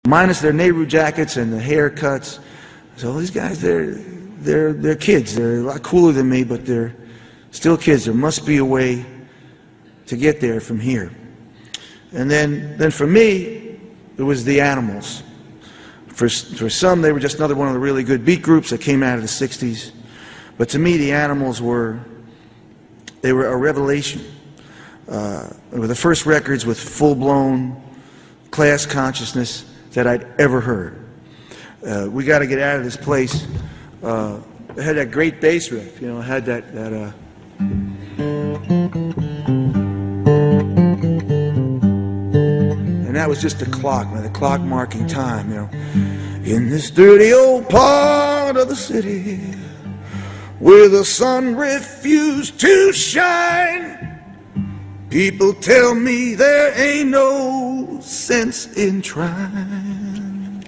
minus their Nehru jackets and the haircuts. So these guys, they're kids. They're a lot cooler than me, but they're still kids. There must be a way to get there from here. And then for me, it was the Animals. For some, they were just another one of the really good beat groups that came out of the 60s. But to me, the Animals were a revelation. They were the first records with full-blown class consciousness that I'd ever heard. We got to get out of this place. It had that great bass riff, you know, it had that and that was just the clock, man, the clock marking time, you know. In this dirty old part of the city where the sun refused to shine, people tell me there ain't no sense in trying.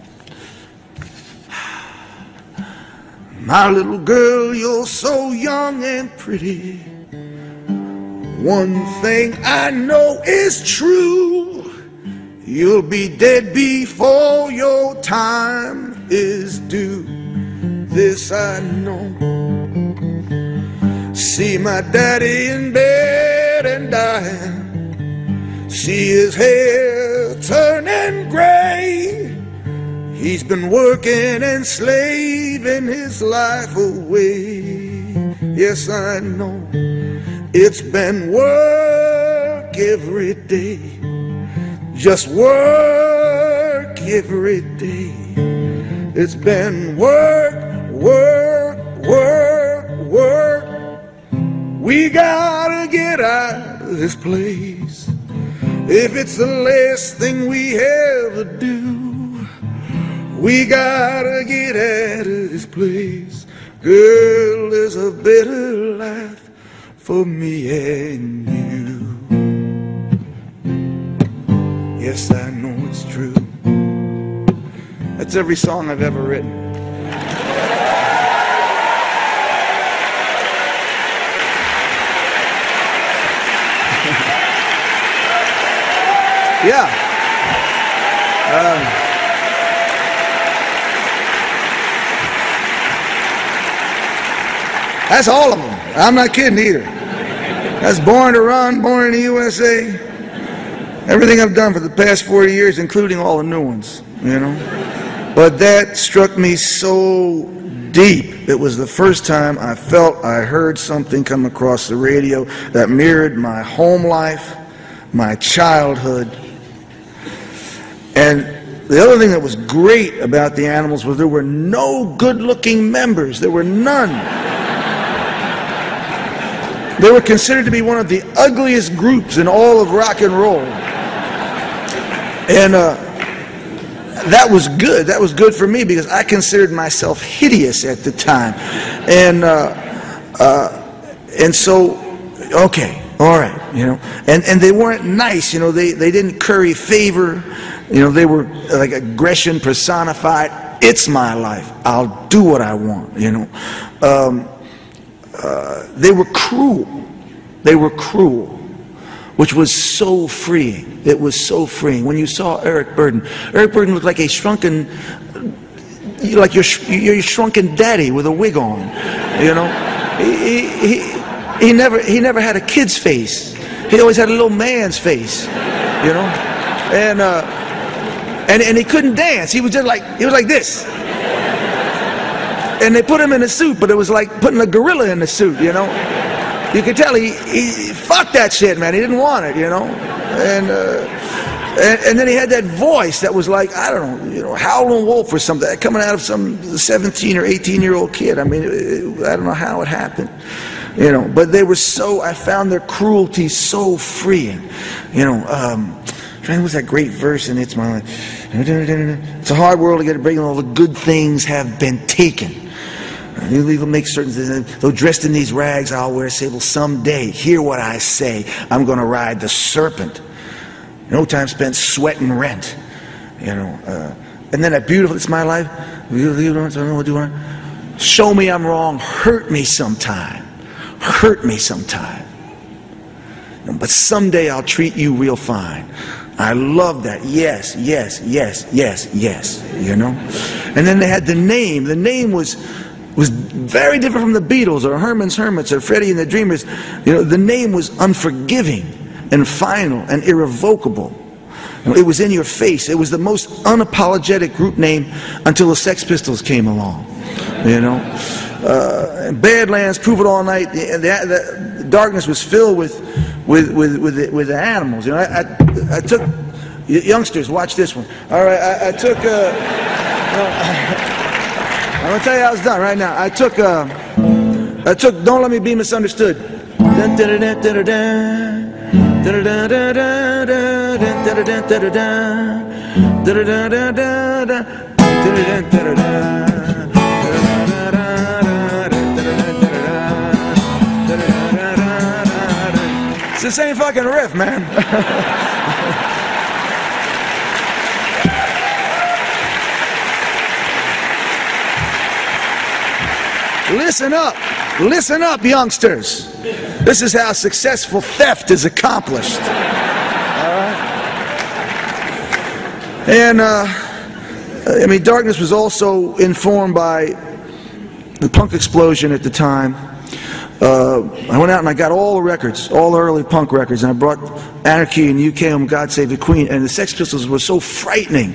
My little girl, you're so young and pretty. One thing I know is true, you'll be dead before your time is due. This I know. See my daddy in bed and dying. See his hair turning gray. He's been working and slaving his life away. Yes, I know. It's been work every day. Just work every day. It's been work, work, work, work. We gotta get out of this place. If it's the last thing we ever do, we gotta get out of this place. Girl, there's a better life for me and you. Yes, I know it's true. That's every song I've ever written. Yeah. That's all of them. I'm not kidding either. That's Born to Run, Born in the USA. Everything I've done for the past 40 years, including all the new ones, you know. But that struck me so deep. It was the first time I felt I heard something come across the radio that mirrored my home life, my childhood. And the other thing that was great about the Animals was there were no good-looking members. There were none. They were considered to be one of the ugliest groups in all of rock and roll. And that was good. That was good for me because I considered myself hideous at the time. And so, okay, all right, you know. And they weren't nice, you know. They didn't curry favor. You know, they were like aggression personified. It's my life. I'll do what I want, you know. They were cruel. They were cruel, which was so freeing. It was so freeing. When you saw Eric Burdon looked like a shrunken, like your shrunken daddy with a wig on. You know, he never had a kid's face. He always had a little man's face. You know, and he couldn't dance. He was like this. And they put him in a suit, but it was like putting a gorilla in the suit, you know. You could tell he fuck that shit, man. He didn't want it, you know. And then he had that voice that was like, I don't know, you know, Howlin' Wolf or something, coming out of some 17 or 18-year-old kid. I mean, I don't know how it happened, you know. But they were so, I found their cruelty so freeing, you know. What's that great verse in It's My Life? It's a hard world to get a break, and all the good things have been taken. They'll make certain things. Though dressed in these rags, I'll wear sable someday. Hear what I say. I'm going to ride the serpent. No time spent sweating rent. You know. And then that beautiful, It's My Life. Show me I'm wrong. Hurt me sometime. Hurt me sometime. But someday I'll treat you real fine. I love that. Yes, yes, yes, yes, yes, you know. And then they had the name. The name was very different from the Beatles or Herman's Hermits or Freddie and the Dreamers. You know, the name was unforgiving and final and irrevocable. It was in your face. It was the most unapologetic group name until the Sex Pistols came along, you know. Badlands, Prove It All Night. The darkness was filled with the animals. You know, I took youngsters. Watch this one. All right, I took. I'm gonna tell you how it's done right now. I took Don't Let Me Be Misunderstood. It's the same fucking riff, man. Listen up, youngsters. This is how successful theft is accomplished. All right? And I mean, darkness was also informed by the punk explosion at the time. I went out and I got all the records, all the early punk records, and I brought Anarchy and UK and God Save the Queen, and the Sex Pistols were so frightening